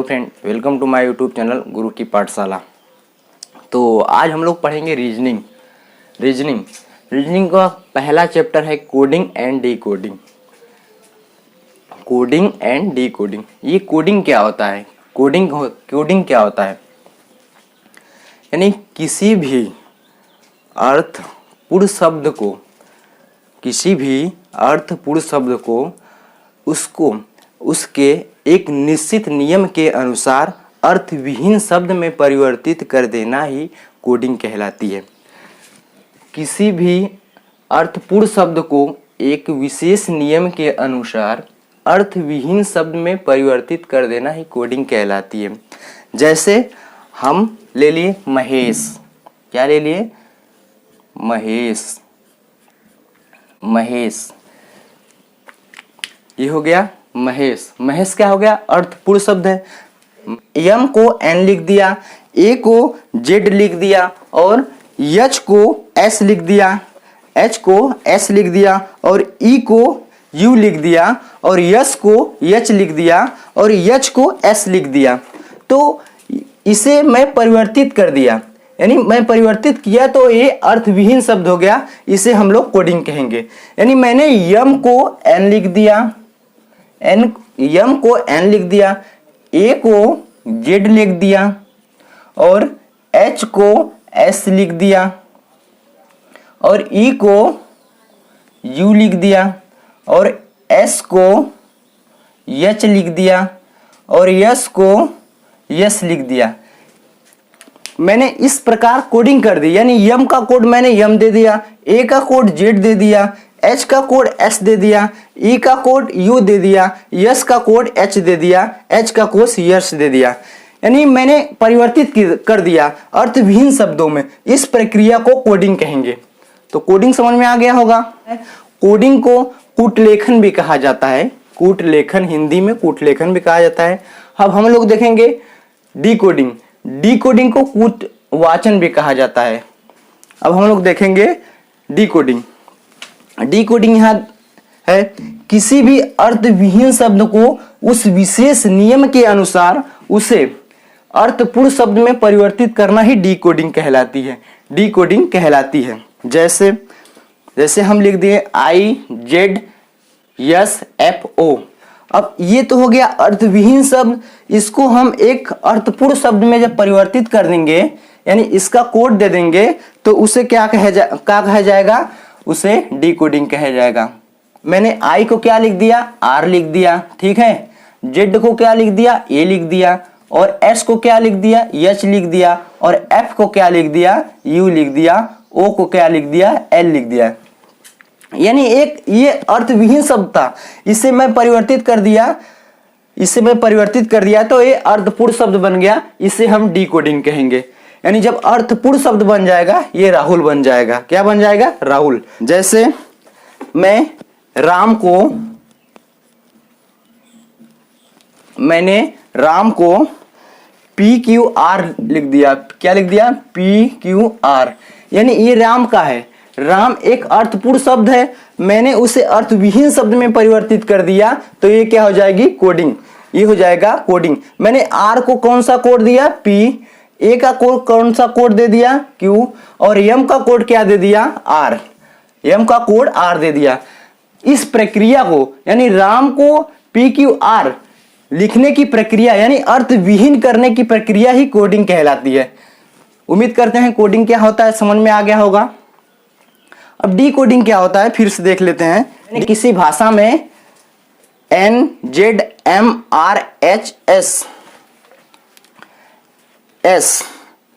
Friend, welcome to my YouTube channel गुरु की पाठशाला। तो आज हम लोग पढ़ेंगे रीजनिंग का पहला चैप्टर है coding and decoding. Coding and decoding, ये कोडिंग क्या होता है? कोडिंग क्या होता है? यानी किसी भी अर्थपूर्ण शब्द को उसके एक निश्चित नियम के अनुसार अर्थविहीन शब्द में परिवर्तित कर देना ही कोडिंग कहलाती है। किसी भी अर्थपूर्ण शब्द को एक विशेष नियम के अनुसार अर्थविहीन शब्द में परिवर्तित कर देना ही कोडिंग कहलाती है। जैसे हम ले लिए महेश, क्या ले लिए? महेश, ये हो गया महेश क्या हो गया? अर्थपूर्ण शब्द है। यम को एन लिख दिया, ए को जेड लिख दिया और एच को एस लिख दिया, एच को एस लिख दिया और ई को यू लिख दिया और यस को एच लिख दिया और एच को एस लिख दिया। तो इसे मैं परिवर्तित कर दिया, यानी मैं परिवर्तित किया तो ये अर्थविहीन शब्द हो गया, इसे हम लोग कोडिंग कहेंगे। यानी मैंने यम को एन लिख दिया, यम को एन लिख दिया, ए को जेड लिख दिया और एच को एस लिख दिया और ई को यू लिख दिया और एस को एच लिख दिया और यस को यस लिख दिया। मैंने इस प्रकार कोडिंग कर दी, यानी यम का कोड मैंने यम दे दिया, ए का कोड जेड दे दिया, एच का कोड एस दे दिया, ई का कोड यू दे दिया, यस का कोड एच दे दिया, एच का कोड यस दे दिया। यानी मैंने परिवर्तित कर दिया अर्थविहीन शब्दों में। इस प्रक्रिया को कोडिंग कहेंगे। तो कोडिंग समझ में आ गया होगा। कोडिंग को कूटलेखन भी कहा जाता है, कूटलेखन, हिंदी में कूटलेखन भी कहा जाता है। अब हम लोग देखेंगे डीकोडिंग को कूटवाचन भी कहा जाता है। अब हम लोग देखेंगे डीकोडिंग यहाँ है किसी भी अर्थविहीन शब्द को उस विशेष नियम के अनुसार उसे अर्थपूर्ण शब्द में परिवर्तित करना ही डीकोडिंग कहलाती है। जैसे हम लिख दिए IZSFO। अब ये तो हो गया अर्थविहीन शब्द, इसको हम एक अर्थपूर्ण शब्द में जब परिवर्तित कर देंगे, यानी इसका कोड दे देंगे, तो उसे क्या कहा जाएगा? उसे डीकोडिंग कहा जाएगा। मैंने आई को क्या लिख दिया? आर लिख दिया, ठीक है। जेड को क्या लिख दिया? ए लिख दिया और एस को क्या लिख दिया? एच लिख दिया और एफ को क्या लिख दिया? यू लिख दिया, ओ को क्या लिख दिया? एल लिख दिया। यानी ये अर्थविहीन शब्द था, इसे मैं परिवर्तित कर दिया तो ये अर्थपूर्ण शब्द बन गया, इसे हम डीकोडिंग कहेंगे। यानी जब अर्थपूर्ण शब्द बन जाएगा, ये राहुल बन जाएगा। क्या बन जाएगा? राहुल। जैसे मैंने राम को PQR लिख दिया। क्या लिख दिया? PQR। यानी ये राम का है। राम एक अर्थपूर्ण शब्द है, मैंने उसे अर्थविहीन शब्द में परिवर्तित कर दिया, तो ये क्या हो जाएगी? कोडिंग। ये हो जाएगा कोडिंग। मैंने आर को कौन सा कोड दिया? P, ए का कोड कौन सा कोड दे दिया? Q और यम का कोड क्या दे दिया? R। यम का कोड R दे दिया। इस प्रक्रिया को, यानी राम को PQR लिखने की प्रक्रिया, यानी अर्थविहीन करने की प्रक्रिया ही कोडिंग कहलाती है। उम्मीद करते हैं कोडिंग क्या होता है समझ में आ गया होगा। अब डीकोडिंग क्या होता है फिर से देख लेते हैं। किसी भाषा में NZMRHS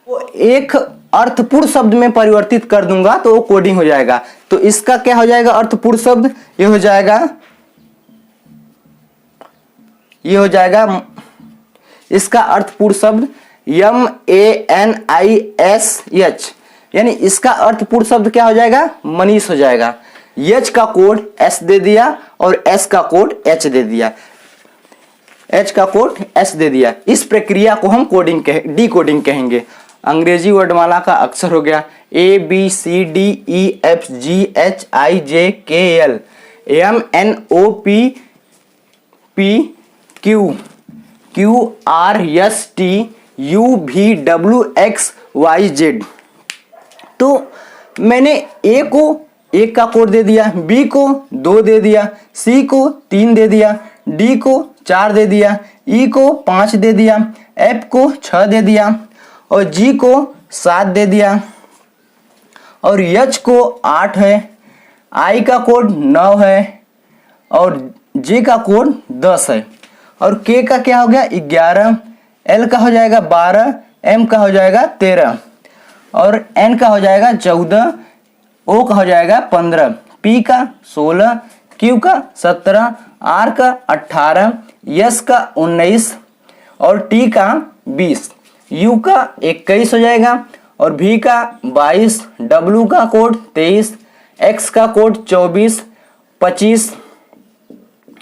वो एक अर्थपूर्ण शब्द में परिवर्तित कर दूंगा तो वो कोडिंग हो जाएगा। तो इसका क्या हो जाएगा? अर्थपूर्ण शब्द ये हो जाएगा इसका अर्थपूर्ण शब्द MANISH। यानी इसका अर्थपूर्ण शब्द क्या हो जाएगा? मनीष हो जाएगा। एच का कोड एस दे दिया और एस का कोड एच दे दिया, एच का कोड एस दे दिया। इस प्रक्रिया को हम डीकोडिंग कहेंगे। अंग्रेजी वर्णमाला का अक्षर हो गया ABCDEFGHIJKL MNOP QRSTUVWXYZ। तो मैंने ए को 1 का कोड दे दिया, बी को 2 दे दिया, सी को 3 दे दिया, डी को 4 दे दिया, ई को 5 दे दिया, एफ को 6 दे दिया और जी को 7 दे दिया और एच को 8 है, आई का कोड 9 है और जे का कोड 10 है और के का क्या हो गया 11, एल का हो जाएगा 12, एम का हो जाएगा 13 और एन का हो जाएगा 14, ओ का हो जाएगा 15, पी का 16, क्यू का 17, आर का 18, एस का 19 और टी का 20, यू का 21 हो जाएगा और वी का 22, डब्ल्यू का कोड 23, एक्स का कोड 24, 25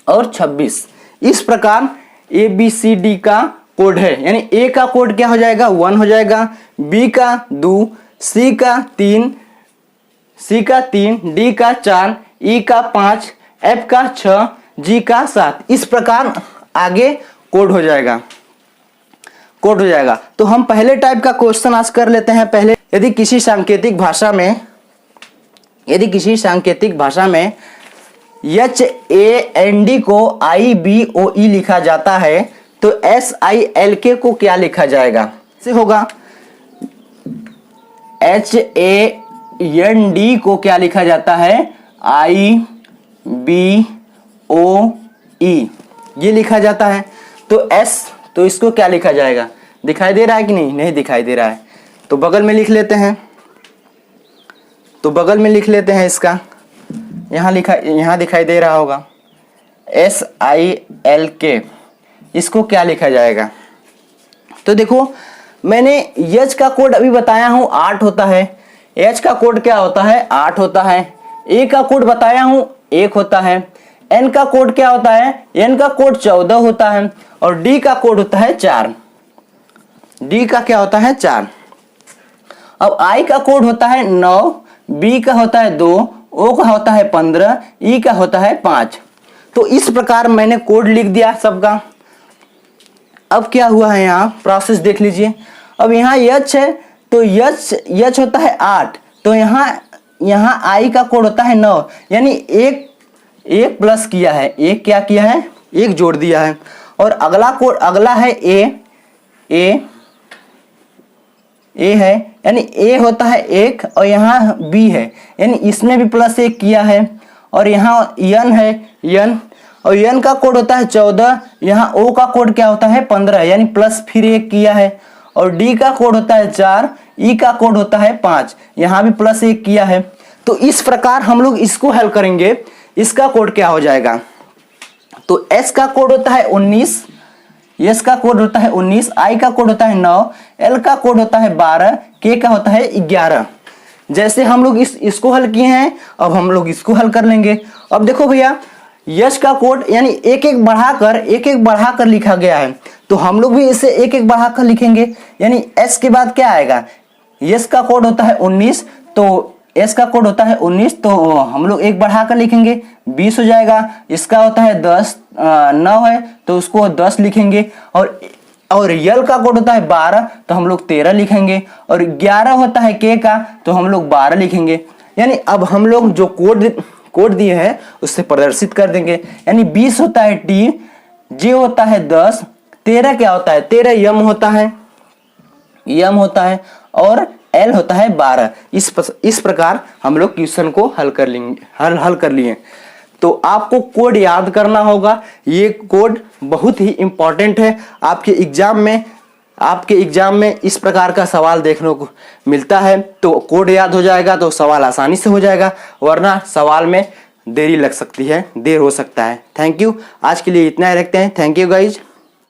और 26। इस प्रकार ए बी सी डी का कोड है। यानी ए का कोड क्या हो जाएगा 1 हो जाएगा, बी का 2, सी का 3, डी का 4, ई का 5, एफ का 6, जी का 7। इस प्रकार आगे कोड हो जाएगा। तो हम पहले टाइप का क्वेश्चन आज कर लेते हैं। पहले यदि किसी सांकेतिक भाषा में HAND को IBOE लिखा जाता है तो SILK को क्या लिखा जाएगा? से होगा HAND को क्या लिखा जाता है IBOE ये लिखा जाता है। तो इसको क्या लिखा जाएगा? दिखाई दे रहा है कि नहीं दिखाई दे रहा है। तो बगल में लिख लेते हैं इसका। यहाँ दिखाई दे रहा होगा SILK। इसको क्या लिखा जाएगा? तो देखो मैंने एच का कोड अभी बताया हूँ 8 होता है। एच का कोड क्या होता है 8 होता है। ए का कोड बताया हूँ 1 होता है। एन का कोड क्या होता है? एन का कोड 14 होता है और डी का कोड होता है 4। डी का क्या होता है 4। अब आई का कोड होता है 9, बी का होता है 2, ओ का होता है 15, ई का होता है 5। तो इस प्रकार मैंने कोड लिख दिया सबका। अब क्या हुआ है यहाँ प्रोसेस देख लीजिए। अब यहाँ एच है तो एच होता है 8, तो यहाँ आई का कोड होता है 9, यानी एक प्लस किया है, एक क्या किया है 1 जोड़ दिया है। और अगला है ए है, यानी ए होता है 1 और यहाँ बी है, यानी इसमें भी प्लस 1 किया है। और यहाँ एन है, एन और एन का कोड होता है 14, यहाँ ओ का कोड क्या होता है 15, यानी प्लस फिर 1 किया है। और डी का कोड होता है 4, ई का कोड होता है 5, यहाँ भी प्लस 1 किया है। तो इस प्रकार हम लोग इसको हल करेंगे। इसका कोड क्या हो जाएगा? तो एस का कोड होता है 19, एस का कोड होता है 19, आई का कोड होता है 9, एल का कोड होता है 12, के का होता है 11। जैसे हम लोग इसको हल किए हैं, अब हम लोग इसको हल कर लेंगे। अब देखो भैया यश का कोड यानी एक एक बढ़ाकर लिखा गया है, तो हम लोग भी इसे एक एक बढ़ाकर लिखेंगे। यानी एस के बाद क्या आएगा? यश का कोड होता है 19, तो एस का कोड होता है 19, तो हम लोग एक बढ़ाकर लिखेंगे 20 हो जाएगा। इसका होता है 10, 9 है तो उसको 10 लिखेंगे। और यल का कोड होता है 12, तो हम लोग 13 लिखेंगे। और 11 होता है के का, तो हम लोग 12 लिखेंगे। यानी अब हम लोग जो कोड दिए हैं उससे प्रदर्शित कर देंगे। यानी 20 होता है टी, जे होता है 10, 13 क्या होता है 13 यम होता है और एल होता है 12। इस प्रकार हम लोग क्वेश्चन को हल कर लिए। तो आपको कोड याद करना होगा। ये कोड बहुत ही इंपॉर्टेंट है। आपके एग्जाम में इस प्रकार का सवाल देखने को मिलता है, तो कोड याद हो जाएगा तो सवाल आसानी से हो जाएगा, वरना सवाल में देर हो सकता है। Thank you. आज के लिए इतना ही रखते हैं। Thank you guys.